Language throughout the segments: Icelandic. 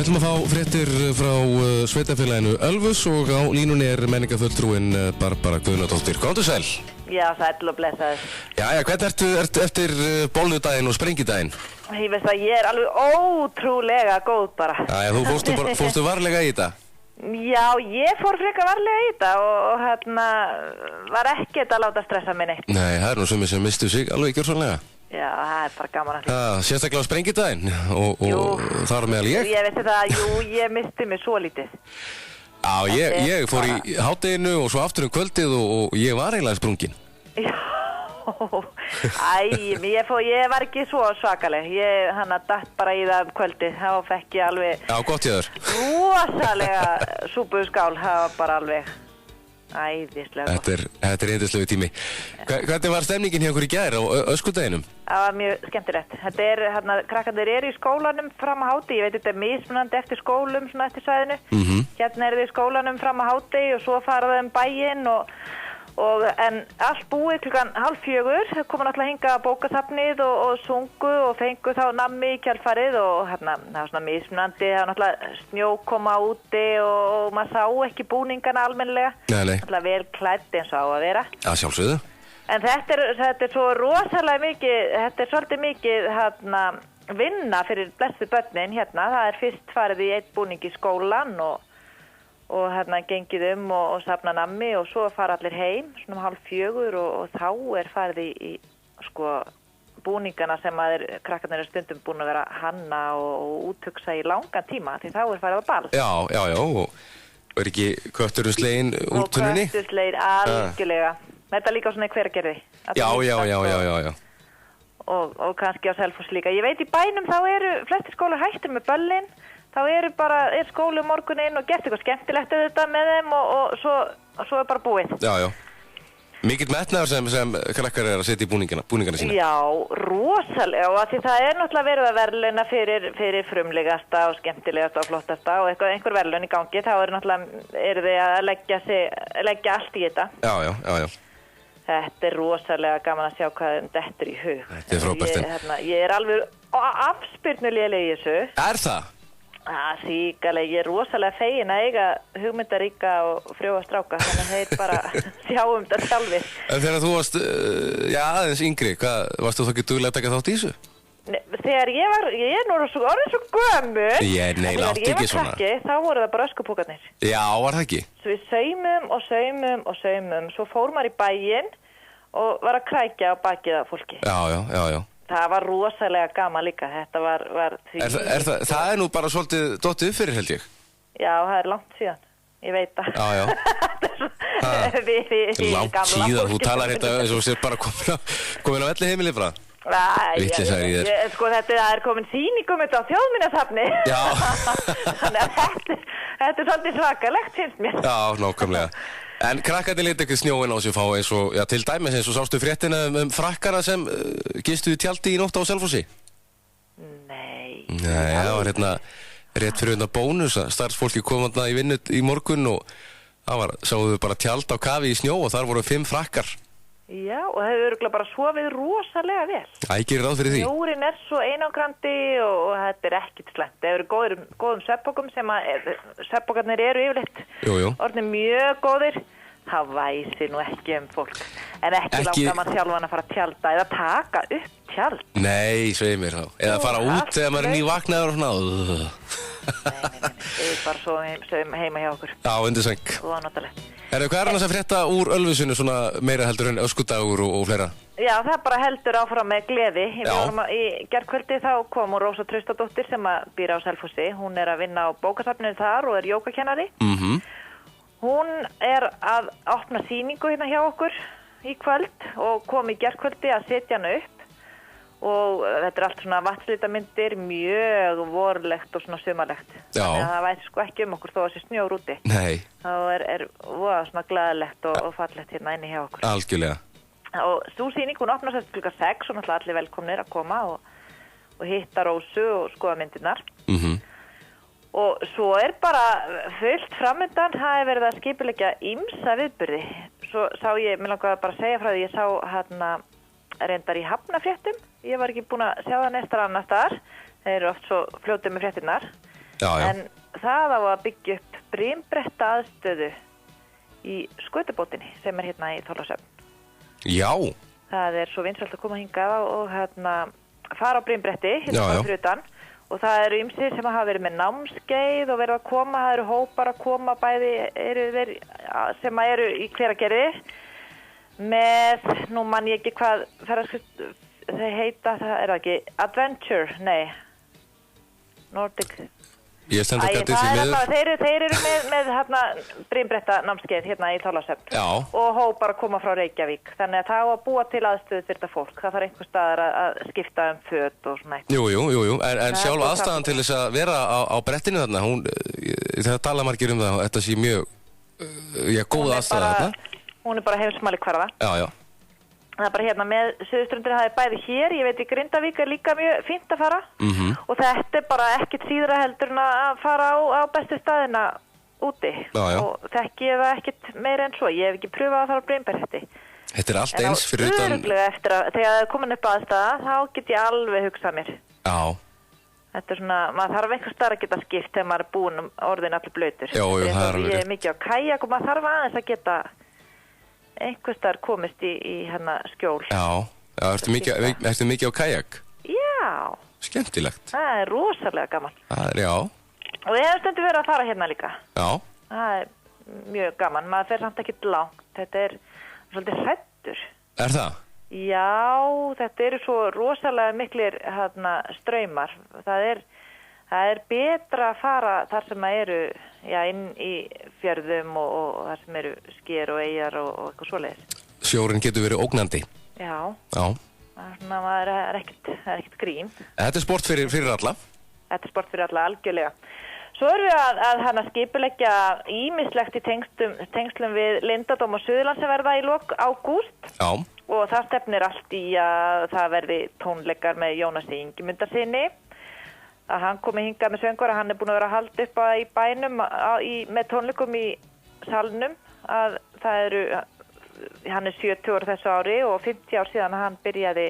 Við ætlum að fá fréttir frá sveitafélaginu Ölfus og á línunni menningarfulltrúinn Barbara Guðnadóttir. Góðu sæl. Já, sæll og blessaður. Jæja, hvernig ertu eftir bolludaginn og sprengidaginn? Ég veist að ég alveg ótrúlega góð bara. Jæja, þú fórstu varlega í þetta? Já, ég fór frekar varlega í þetta og var ekkert að láta stressa mig neitt. Nei, það er nú sumir sem mistu sig alveg gjörsamlega. Já, það er bara gaman að því. Sérstaklega á sprengidaginn og þar meðal ég. Ég veit þetta, ég misti mig svo lítið. Já, ég fór í hádeginu og svo aftur kvöldið og ég var eiginlega sprungin. Já, ég var ekki svo svakaleg. Ég datt bara í það kvöldið, þá fekk ég alveg... Já, gott ég þér. Rosalega súpuskál, það var bara alveg... Æðislega. Þetta er eindislegu tími. Hvernig var stemningin hjá okkur í gær á öskudeginum? Það var mjög skemmtilegt. Þetta er, krakkarnir eru í skólanum fram að hádegi. Ég veit þetta er mismunandi eftir skólum, svona eftir svæðinu. Hérna eru þið í skólanum fram að hádegi og svo fara þau bæinn en allt búið klukkan 3:30. Komu náttúrulega hingað að bókasafnið og sungu og fengu þá nammi í kjálfarið og það var svona mismunandi. Það var náttúrulega snjókoma úti og maður sá ekki búningana almennilega. Nei. Náttúrulega vel klædd eins og á að vera. Já, sjálfsögðu. En þetta er svo rosalega mikið, þetta er svolítið mikið vinna fyrir blessuð börnin hérna. Það er fyrst farið í einn búning í skólan og gengið og safna nammi og svo fara allir heim svona 3:30 og þá er farið í búningana sem krakkarnir stundum búin að vera hanna og úthugsa í langan tíma því þá er farið á ball. Já, og er ekki kötturinn sleginn úr tunnunni? Og köttur sleginn, algjörlega. Þetta er líka svona í Hveragerði. Já. Og kannski á Selfoss líka. Ég veit í bænum þá eru flestir skólar hættir með böllin. Þá er skóli morguninn og gert eitthvað skemmtilegt auðvitað með þeim og svo er bara búið. Já. Mikill metnaður sem krakkar að setja í búningana sína. Já, rosalega og því það er náttúrulega verið að verðlauna fyrir frumlegasta og skemmtilegasta og flottasta og einhver verðlaun í gangi. Þá eru þið að leggja allt í þetta. Já. Þetta er rosalega gaman að sjá hvað þetta í hug. Þetta er frábært. Ég er alveg afspyrnulega í þessu. Er það? Síkalega, ég er rosalega fegin að eiga hugmyndaríka og frjóa stráka, þannig að þeir bara sjáum þetta sjálfir. En þegar þú varst, aðeins yngri, varstu þú ekki duglega að taka þátt í þessu? Þegar ég er nú orðið svo gömul. Nei, láttu ekki svona. Þegar ég var krakki, þá voru það bara öskupúkarnir. Já, var það ekki? Svo við saumum, svo fór maður í bæinn og var að krækja á bakið af fólki. Já. Það var rosalega gaman líka, þetta var því... Það er nú bara svolítið dottið upp fyrir, held ég? Já, það er langt síðan, ég veit það. Já. Langt síðan, þú talar þetta eins og sér bara komin á velli heimili bara. Vitleysa í þér. Það er komin sýningum þetta á Þjóðminjasafni. Já. Þannig að þetta er svolítið svakalegt, finnst mér. Já, nákvæmlega. En krakkarnir lét ekki snjóin á sig fá eins og, til dæmis eins og sástu fréttina frakkara sem gistu í tjaldi í nótt á Selfossi? Nei, það var rétt fyrir bónus að starfsfólki kom í vinnu í morgun og sáðu bara tjald á kafi í snjó og þar voru 5 frakkar. Já, og það hefur örugglega bara sofið rosalega vel. Ég gerir ráð fyrir því. Snjórinn er svo einangrandi og þetta er ekkert slæmt. Það eru góðum svefnpokum sem svefnpokarnir eru yfirleitt. Jú. Orðnir mjög góðir. Það væsir nú ekki fólk. En ekki langar maður sjálfan að fara að tjalda eða taka upp tjald. Nei, svei mér þá. Eða fara út þegar maður er nývaknaður og svona. Nei. Það er bara svo heima hjá okkur. Já, undirsæng. Og notalegt. Hvað er annars að frétta úr Ölfusinu svona meira heldur en öskudagur og fleira? Já, það bara heldur áfram með gleði. Í gærkvöldi þá kom Rósa Traustadóttir sem býr á Selfossi. Hún er að vinna á bókasafninu þar og er jógakennari. Hún er að opna sýningu hérna hjá okkur í kvöld og kom í gærkvöldi að setja hana upp. Og þetta er allt svona vatnslítamyndir, mjög vorlegt og svona sumarlegt. Þannig að það væri ekki okkur þó að sé snjór úti. Nei. Þá er svona glæðilegt og fallegt hérna inni hjá okkur. Algjörlega. Og sú sýning, hún opnar sér klukkan 6 og náttúrulega allir velkomnir að koma og hitta Rósu og skoða myndirnar. Og svo er bara fullt framöndan, það er verið að skipuleggja ýmsa viðburði. Svo sá mér langaði bara að segja frá því, ég sá reyndar í Hafnarfréttum. Ég var ekki búin að sjá það næstar annars staðar. Þeir eru oft svo fljótið með fréttirnar. Já. En það á að byggja upp brimbretta aðstöðu í skötubótinni sem hérna í Þorlákshöfn. Já. Það svo vinsælt að koma hingað og fara á brimbretti hérna fyrir utan. Og það eru ýmsir sem hafa verið með námskeið og verið að koma, það eru hópar að koma bæði sem eru í Hveragerði með, nú man ég ekki hvað þau heita, það það ekki Adventure, Nordic. Ég stend ekki að því miður. Þeir eru með brimbretta námskeið hérna í Þorlákshöfn og hópar að koma frá Reykjavík. Þannig að það á að búa til aðstöðu fyrir þetta fólk. Það þarf einhver staðar að skipta föt og svona eitthvað. Jú. En sjálf aðstæðan til þess að vera á brettinu þarna, það tala margir um það, þetta sé mjög, góð aðstæða þarna. Hún bara heimsmæli hverfa. Já. Það bara hérna með Suðurströndin, það bæði hér, ég veit í Grindavík líka mjög fínt að fara og þetta bara ekkert síðra heldur en að fara á bestu staðina úti og þekki ég það ekkert meira en svo, ég hef ekki pröfað að fara á Brimberhetti. Þetta allt eins fyrir utan. En eftir að þegar það komin upp aðstæða, þá get ég alveg hugsað mér. Já. Þetta svona, maður þarf einhver starf að geta skipt þegar maður búin orðin allir blautur. Jú, það alveg. Ég mikið á kajak og maður þarf aðeins að geta einhvers staðar komist í skjól. Já, ertu mikið á kajak? Já. Skemmtilegt. Það rosalega gaman. Já. Og ég hef stundum verið að fara hérna líka. Já. Það mjög gaman, maður fer samt ekkert langt. Þetta svolítið hrættur. Það? Já, þetta svo rosalega miklir straumar. Það betra að fara þar sem eru inn í fjörðum og þar sem eru sker og eyjar og eitthvað svoleiðis. Sjórinn getur verið ógnandi. Já. Það er ekkert grín. Þetta sport fyrir alla? Þetta sport fyrir alla, algjörlega. Svo erum við að skipuleggja ýmislegt í tengslum við Lindadóm og Suðurland sem verða í lok ágúst. Já. Og það stefnir allt í að það verði tónleikar með Jónasi Ingimundarsyni. Að hann komi hingað með söngvara, hann búin að vera að halda upp í bænum með tónleikum í salnum. Að hann 70 ára þessu ári og 50 ár síðan hann byrjaði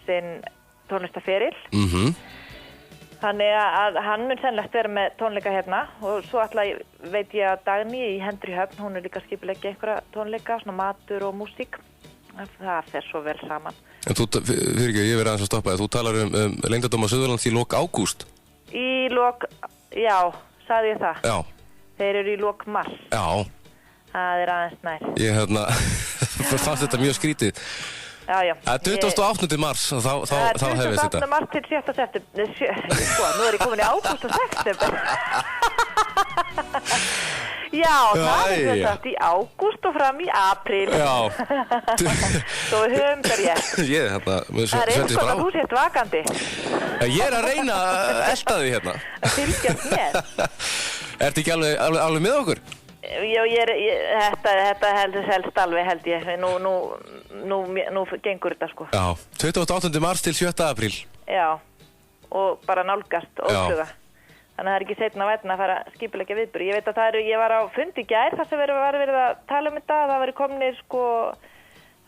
sinn tónlistaferil. Þannig að hann mun sennilegt vera með tónleika hérna og svo veit ég að Dagný í Hendrihöfn, hún líka skipuleggja einhverja tónleika, svona matur og músík. Það fer svo vel saman. En fyrir ekki, ég verið aðeins að stoppa það. Þú talar um Leyndardóma Suðurlands í lok ágúst. Í lok, já, sagði ég það. Já. Þeir eru í lok mars. Já. Það aðeins nær. Ég fannst þetta mjög skrítið. Já. Það 28. mars, þá hefist þetta. 28. mars til 7. september. Nú ég komin í ágúst og september. Já, það þetta í ágúst og fram í apríl. Já. Svo við höfum það rétt. Það eitthvað að þú sért vakandi. Ég að reyna að elta því hérna. Að fylgjast með. Ertu ekki alveg með okkur? Já, þetta helst alveg held ég. Nú gengur þetta sko. Já, 28. mars til 7. apríl. Já, og bara nálgast ósluga. Þannig að það ekki seinna vegna að fara að skipuleggja viðburði. Ég veit að ég var á fundi í gær þar sem var verið að tala um þetta. Það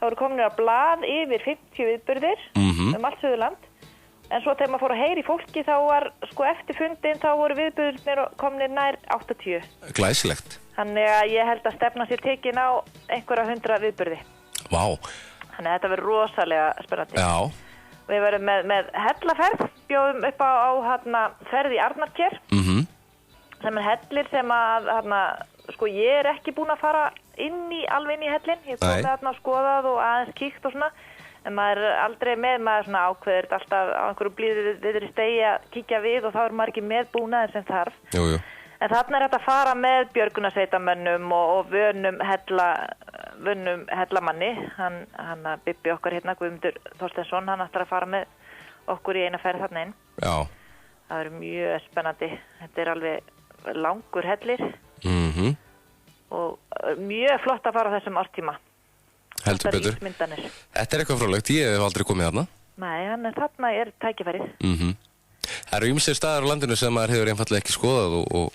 voru komnir á blað yfir 50 viðburðir allt Suðurland. En svo þegar maður fór að heyra í fólki þá var eftir fundin þá voru viðburðirnir komnir nær 80. Glæsilegt. Þannig að ég held að stefna sér tekin á einhverja 100 viðburði. Vá. Þannig að þetta verður rosalega spennandi. Já. Við verðum með hellaferð, bjóðum upp á ferð í Arnarker, sem hellir sem ég ekki búin að fara alveg inn í hellin. Ég kom með skoðað og aðeins kíkt og svona, en maður aldrei með, maður svona ákveður alltaf á einhverju blíður stegi að kíkja við og þá maður ekki með búnaðin sem þarf. Jú. En þarna þetta að fara með björgunarsveitamönnum og vönum hellamanni. Hann Bibbi okkar hérna, Guðmundur Þorsteinsson, hann ætlar að fara með okkur í eina ferð þarna inn. Já. Það er mjög spennandi. Þetta alveg langur hellir. Og mjög flott að fara á þessum árstíma. Heldur betur. Þetta eitthvað fróðlegt, ég hef aldrei komið þarna. Nei, þarna tækifærið. Það eru ýmsir staðar á landinu sem maður hefur einfallega ekki skoðað og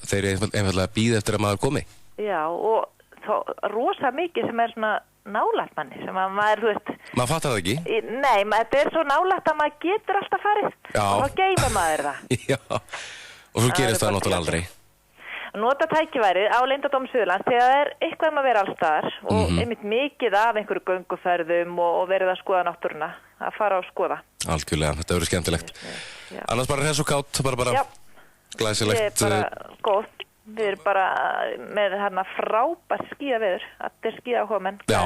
þeir einfallega bíða eftir að maður komi. Já, og rosa mikið sem svona nálægt manni, sem að maður, þú veist... Maður fattar það ekki? Nei, þetta svo nálægt að maður getur alltaf farið. Já. Og þá geymir maður það. Já. Og svo gerist það náttúrulega aldrei. Nota tækifærið á Leyndardómi Suðurlands þegar það eitthvað að vera allstaðar og einmitt mikið af einhverju gönguferðum og verið að skoða náttúruna, að fara og skoða. Algjörlega, þetta verður skemmtilegt. Annars bara hress og kátt, bara glæsilegt. Ég bara góð. Við erum bara með frábært skíðaveður. Þetta er skíðahómenn. Já,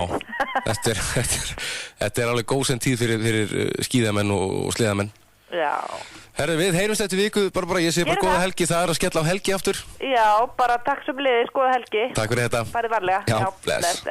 þetta er alveg góð sem tíð fyrir skíðamenn og sliðamenn. Já. Herri, við heyrumst eftir viku, bara ég sé bara góða helgi, það er að skella á helgi aftur. Já, bara takk sem liðis, góða helgi. Takk fyrir þetta. Farið varlega. Já, bless.